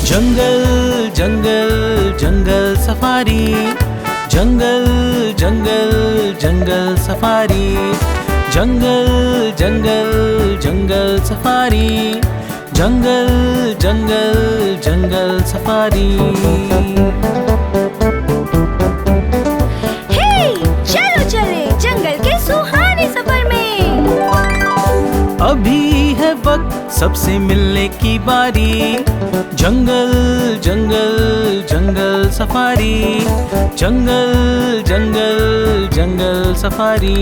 जंगल जंगल जंगल safari, जंगल जंगल जंगल safari, जंगल जंगल जंगल safari, जंगल जंगल जंगल safari. हे, चलो चले जंगल के सुहाने सफर में। अभी है वक्त सबसे मिलने की बारी, जंगल जंगल जंगल सफारी, जंगल जंगल जंगल सफारी।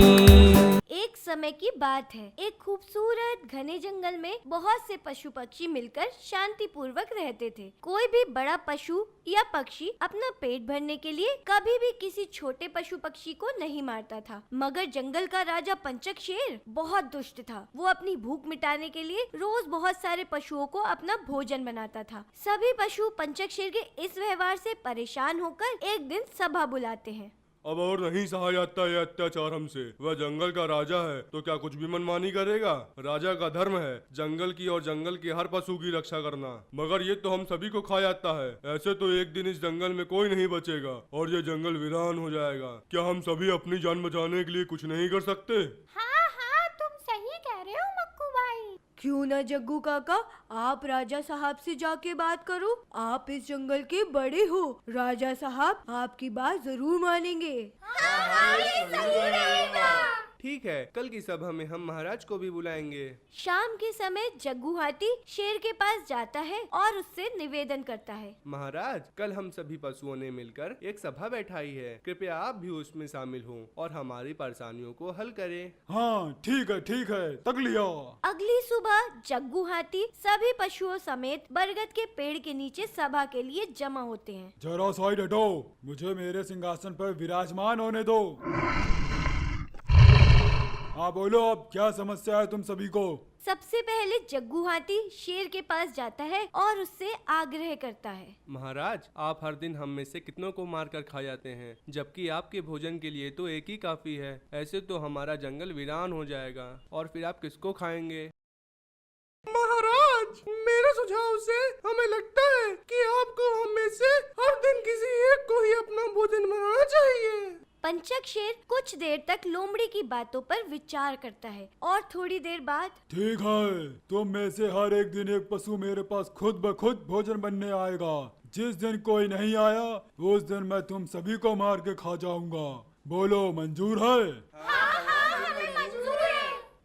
एक समय की बात है, एक खूबसूरत घने जंगल में बहुत से पशु पक्षी मिलकर शांति पूर्वक रहते थे। कोई भी बड़ा पशु या पक्षी अपना पेट भरने के लिए कभी भी किसी छोटे पशु पक्षी को नहीं मारता था। मगर जंगल का राजा पंचक शेर बहुत दुष्ट था। वो अपनी भूख मिटाने के लिए रोज बहुत सारे पशुओं को अपना भोजन बनाता था। सभी पशु पंचक शेर के इस व्यवहार से परेशान होकर एक दिन सभा बुलाते हैं। अब और नहीं सहा जाता ये अत्याचार हमसे। वह जंगल का राजा है तो क्या कुछ भी मनमानी करेगा? राजा का धर्म है जंगल की और जंगल के हर पशु की रक्षा करना, मगर ये तो हम सभी को खा जाता है। ऐसे तो एक दिन इस जंगल में कोई नहीं बचेगा और ये जंगल वीरान हो जाएगा। क्या हम सभी अपनी जान बचाने के लिए कुछ नहीं कर सकते? हाँ हाँ, तुम सही कह रहे हो मक्कू भाई। क्यों ना जग्गू काका, आप राजा साहब से जाके बात करो। आप इस जंगल के बड़े हो, राजा साहब आपकी बात जरूर मानेंगे। हाँ, ये सही रहेगा। ठीक है, कल की सभा में हम महाराज को भी बुलाएंगे। शाम के समय जग्गू हाथी शेर के पास जाता है और उससे निवेदन करता है। महाराज, कल हम सभी पशुओं ने मिलकर एक सभा बैठाई है, कृपया आप भी उसमें शामिल हों और हमारी परेशानियों को हल करें। हाँ ठीक है, तक लिया। अगली सुबह जग्गू हाथी सभी पशुओं समेत बरगद के पेड़ के नीचे सभा के लिए जमा होते हैं। जरा साइड हटो, मुझे मेरे सिंहासन पर विराजमान होने दो। हाँ बोलो, अब क्या समस्या है तुम सभी को? सबसे पहले जग्गू हाथी शेर के पास जाता है और उससे आग्रह करता है। महाराज, आप हर दिन हम में से कितनों को मार कर खा जाते हैं, जबकि आपके भोजन के लिए तो एक ही काफी है। ऐसे तो हमारा जंगल वीरान हो जाएगा और फिर आप किसको खाएंगे? महाराज, मेरे सुझाव से हमें लगता है कि आपको हम में से हर दिन किसी एक को ही अपना भोजन बनाना चाहिए। पंचक शेर कुछ देर तक लोमड़ी की बातों पर विचार करता है और थोड़ी देर बाद, ठीक है, तुम में से हर एक दिन एक पशु मेरे पास खुद ब खुद भोजन बनने आएगा। जिस दिन कोई नहीं आया उस दिन मैं तुम सभी को मार के खा जाऊंगा। बोलो, मंजूर है?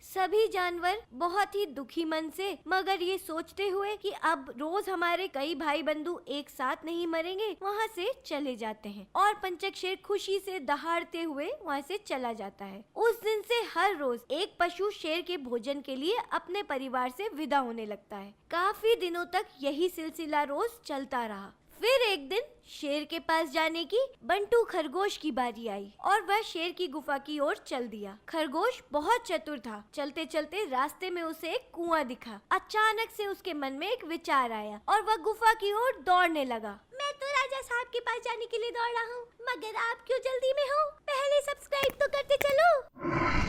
सभी जानवर बहुत ही दुखी मन से, मगर ये सोचते हुए कि अब रोज हमारे कई भाई बंधु एक साथ नहीं मरेंगे, वहाँ से चले जाते हैं और पंचक शेर खुशी से दहाड़ते हुए वहाँ से चला जाता है। उस दिन से हर रोज एक पशु शेर के भोजन के लिए अपने परिवार से विदा होने लगता है। काफी दिनों तक यही सिलसिला रोज चलता रहा। फिर एक दिन शेर के पास जाने की बंटू खरगोश की बारी आई और वह शेर की गुफा की ओर चल दिया। खरगोश बहुत चतुर था। चलते चलते रास्ते में उसे एक कुआं दिखा। अचानक से उसके मन में एक विचार आया और वह गुफा की ओर दौड़ने लगा। मैं तो राजा साहब के पास जाने के लिए दौड़ रहा हूँ, मगर आप क्यों जल्दी में हो? पहले सब्सक्राइब तो करते चलो।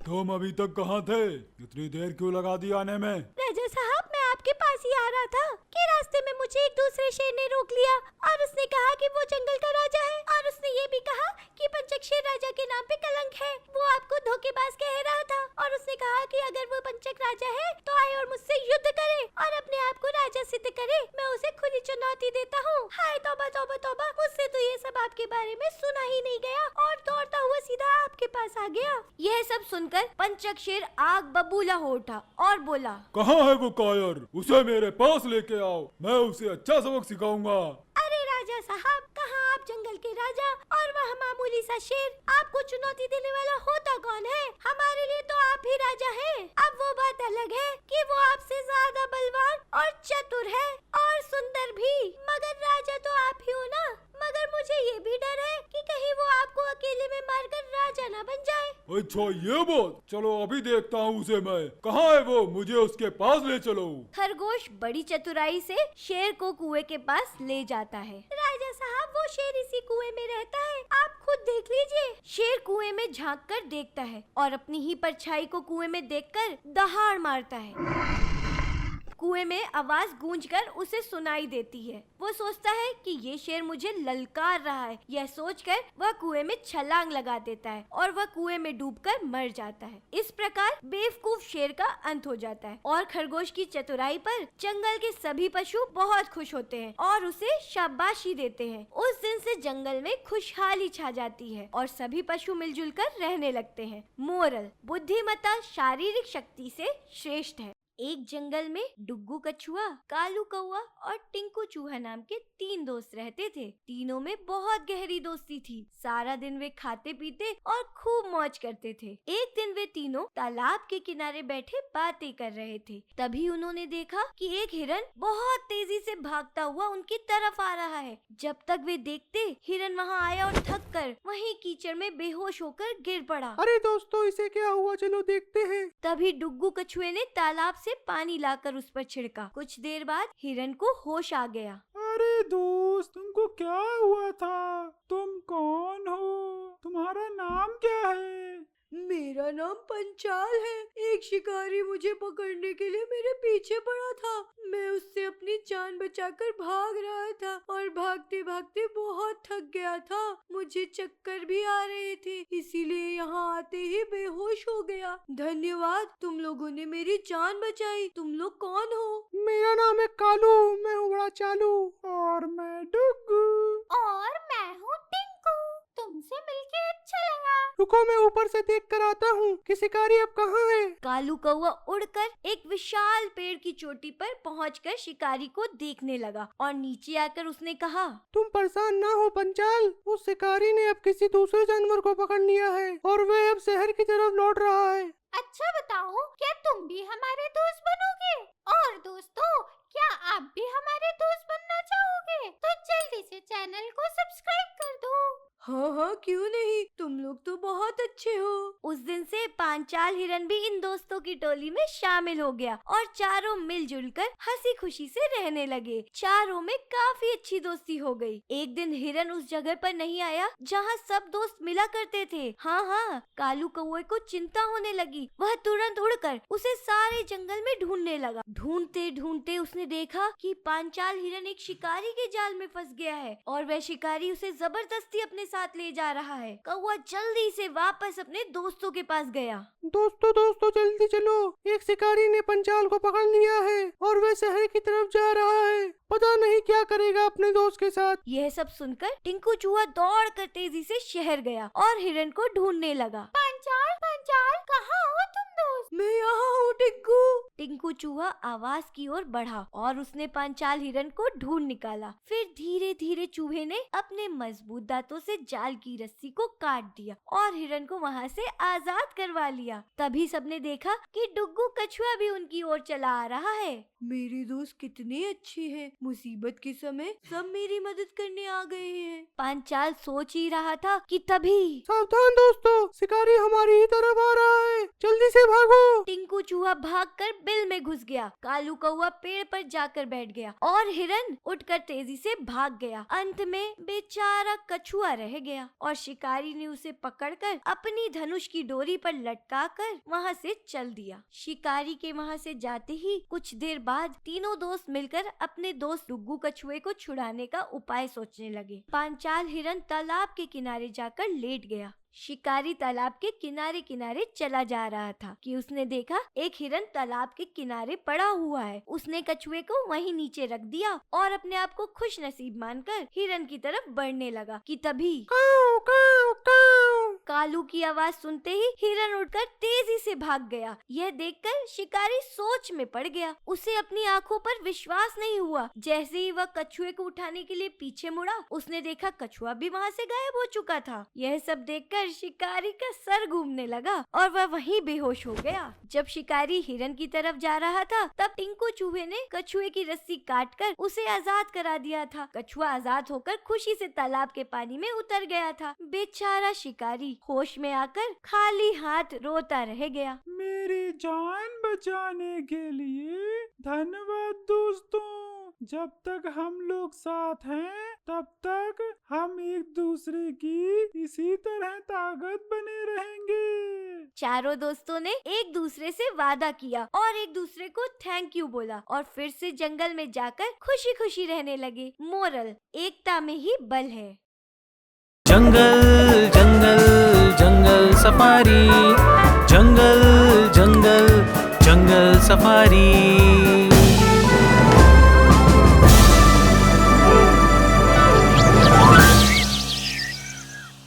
तुम अभी तक कहाँ थे? इतनी देर क्यों लगा दी आने में? राजा साहब, मैं आपके पास ही आ रहा था कि रास्ते में मुझे एक दूसरे शेर ने रोक लिया और उसने कहा कि वो जंगल का राजा है और उसने ये भी कहा कि पंचक शेर राजा के नाम पे कलंक है। वो आपको धोखेबाज कह रहा था और उसने कहा कि अगर वो पंचक राजा है तो आए और मुझसे युद्ध करे और अपने आप को राजा सिद्ध करे। मैं उसे खुली चुनौती देता हूँ। हाय तौबा तौबा तौबा, मुझसे तो ये सब आपके बारे में सुना ही नहीं गया और दौड़ता हुआ सीधा आपके पास आ गया। यह सब सुनकर पंचक शेर आग बबूला हो उठा और बोला, कहाँ है वो कायर? उसे मेरे पास लेके आओ, मैं उसे अच्छा सबक सिखाऊंगा। अरे राजा साहब, कहाँ आप जंगल के राजा और वह मामूली सा शेर? आपको चुनौती देने वाला होता कौन है? हमारे लिए तो आप ही राजा हैं। अब वो बात अलग है कि वो आपसे ज्यादा बलवान और चतुर है और सुंदर भी, मगर राजा तो आप ही हो ना। मगर मुझे ये भी डर है कि कहीं वो आपको अकेले में मारकर राजा ना बन जाए। अच्छा ये बात, चलो अभी देखता हूँ उसे मैं। कहाँ है वो, मुझे उसके पास ले चलो। खरगोश बड़ी चतुराई से शेर को कुएं के पास ले जाता है। राजा साहब, वो शेर इसी कुएं में रहता है, आप खुद देख लीजिए। शेर कुएं में झांक कर देखता है और अपनी ही परछाई को कुएं में देखकर दहाड़ मारता है। कुएं में आवाज गूंजकर उसे सुनाई देती है। वो सोचता है कि ये शेर मुझे ललकार रहा है। यह सोचकर वह कुएं में छलांग लगा देता है और वह कुएं में डूबकर मर जाता है। इस प्रकार बेवकूफ शेर का अंत हो जाता है और खरगोश की चतुराई पर जंगल के सभी पशु बहुत खुश होते हैं और उसे शाबाशी देते हैं। उस दिन से जंगल में खुशहाली छा जाती है और सभी पशु मिलजुल कर रहने लगते हैं। मोरल: बुद्धिमत्ता शारीरिक शक्ति से श्रेष्ठ है। एक जंगल में डुग्गू कछुआ, कालू कौआ और टिंकू चूहा नाम के 3 दोस्त रहते थे। तीनों में बहुत गहरी दोस्ती थी। सारा दिन वे खाते पीते और खूब मौज करते थे। एक दिन वे तीनों तालाब के किनारे बैठे बातें कर रहे थे। तभी उन्होंने देखा कि एक हिरन बहुत तेजी से भागता हुआ उनकी तरफ आ रहा है। जब तक वे देखते, हिरन वहाँ आया और थक कर वहीं कीचड़ में बेहोश होकर गिर पड़ा। अरे दोस्तों, इसे क्या हुआ, चलो देखते हैं। तभी डुग्गू कछुए ने तालाब से पानी लाकर उस पर छिड़का। कुछ देर बाद हिरन को होश आ गया। अरे दोस्त, तुमको क्या हुआ था? तुम कौन हो? तुम्हारा नाम क्या है? मेरा नाम पंचाल है। एक शिकारी मुझे पकड़ने के लिए मेरे पीछे पड़ा था। मैं उससे अपनी जान बचाकर भाग रहा था और भागते भागते बहुत थक गया था। मुझे चक्कर भी आ रहे थे, इसीलिए यहाँ आते ही बेहोश हो गया। धन्यवाद, तुम लोगों ने मेरी जान बचाई। तुम लोग कौन हो? मेरा नाम है कालू, मैं हूँ बड़ा चालू। और मैं डुग्गू। और मैं हूँ टिंकू। तुमसे मिलके अच्छा लगा। रुको, मैं ऊपर से देख कर आता हूँ कि शिकारी अब कहाँ है। कालू कौवा उड़कर एक विशाल पेड़ की चोटी पर पहुंचकर शिकारी को देखने लगा और नीचे आकर उसने कहा, तुम परेशान ना हो पंचाल, उस शिकारी ने अब किसी दूसरे जानवर को पकड़ लिया है और वह अब शहर की तरफ लौट रहा है। अच्छा बताओ, क्या तुम भी हमारे दोस्त बनोगे? और दोस्तों, क्या आप भी हमारे दोस्त बनना चाहोगे? तो जल्दी से चैनल को सब्सक्राइब कर दो। हाँ हाँ, क्यों नहीं, तुम लोग तो बहुत अच्छे हो। उस दिन से पांचाल हिरन भी इन दोस्तों की टोली में शामिल हो गया और चारों मिलजुल कर हंसी खुशी से रहने लगे। चारों में काफी अच्छी दोस्ती हो गई। एक दिन हिरन उस जगह पर नहीं आया जहाँ सब दोस्त मिला करते थे। हाँ, कालू कौवे को चिंता होने लगी। वह तुरंत उड़कर उसे सारे जंगल में ढूंढने लगा। ढूंढते ढूंढते उसने देखा कि पांचाल हिरन एक शिकारी के जाल में फंस गया है और वह शिकारी उसे जबरदस्ती अपने साथ ले जा रहा है। कौवा जल्दी से वापस अपने दोस्तों के पास गया। दोस्तों जल्दी चलो, एक शिकारी ने पंचाल को पकड़ लिया है और वह शहर की तरफ जा रहा है। पता नहीं क्या करेगा अपने दोस्त के साथ। यह सब सुनकर टिंकू चूहा दौड़कर तेजी से शहर गया और हिरन को ढूंढने लगा। पंचाल, कहाँ हो तुम दोस्त? मैं यहाँ हूँ टिंकू। टिंकू चूहा आवाज की ओर बढ़ा और उसने पांचाल हिरन को ढूंढ निकाला। फिर धीरे धीरे चूहे ने अपने मजबूत दांतों से जाल की रस्सी को काट दिया और हिरन को वहाँ से आजाद करवा लिया। तभी सबने देखा कि डुग्गू कछुआ भी उनकी ओर चला आ रहा है। मेरे दोस्त कितने अच्छे हैं, मुसीबत के समय सब मेरी मदद करने आ गए हैं। पांचाल सोच ही रहा था कि तभी सावधान दोस्तों, शिकारी हमारी ही तरफ आ रहा है, जल्दी से भागो। टिंकू चूहा भागकर बिल में घुस गया। कालू कौवा पेड़ पर जाकर बैठ गया और हिरन उठकर तेजी से भाग गया। अंत में बेचारा कछुआ रह गया और शिकारी ने उसे पकड़कर अपनी धनुष की डोरी पर लटकाकर वहां से चल दिया। शिकारी के वहां से जाते ही कुछ देर बाद तीनों दोस्त मिलकर अपने दोस्त डुग्गू कछुए को छुड़ाने का उपाय सोचने लगे। पांचाल हिरन तालाब के किनारे जाकर लेट गया। शिकारी तालाब के किनारे किनारे चला जा रहा था कि उसने देखा एक हिरन तालाब के किनारे पड़ा हुआ है। उसने कछुए को वहीं नीचे रख दिया और अपने आप को खुश नसीब मानकर हिरन की तरफ बढ़ने लगा कि तभी काऊ, काऊ, काऊ। कालू की आवाज सुनते ही हिरन उठकर तेजी से भाग गया। यह देखकर शिकारी सोच में पड़ गया। उसे अपनी आंखों पर विश्वास नहीं हुआ। जैसे ही वह कछुए को उठाने के लिए पीछे मुड़ा, उसने देखा कछुआ भी वहाँ से गायब हो चुका था। यह सब देखकर शिकारी का सर घूमने लगा और वह वहीं बेहोश हो गया। जब शिकारी हिरन की तरफ जा रहा था, तब टिंकू चूहे ने कछुए की रस्सी काटकर उसे आजाद करा दिया था। कछुआ आजाद होकर खुशी से तालाब के पानी में उतर गया था। बेचारा शिकारी होश में आकर खाली हाथ रोता रह गया। मेरी जान बचाने के लिए धन्यवाद दोस्तों। जब तक हम लोग साथ हैं तब तक हम एक दूसरे की इसी तरह ताकत बने रहेंगे। चारों दोस्तों ने एक दूसरे से वादा किया और एक दूसरे को थैंक यू बोला और फिर से जंगल में जाकर खुशी खुशी रहने लगे। मोरल, एकता में ही बल है। जंगल जंगल जंगल सफारी, जंगल जंगल जंगल सफारी।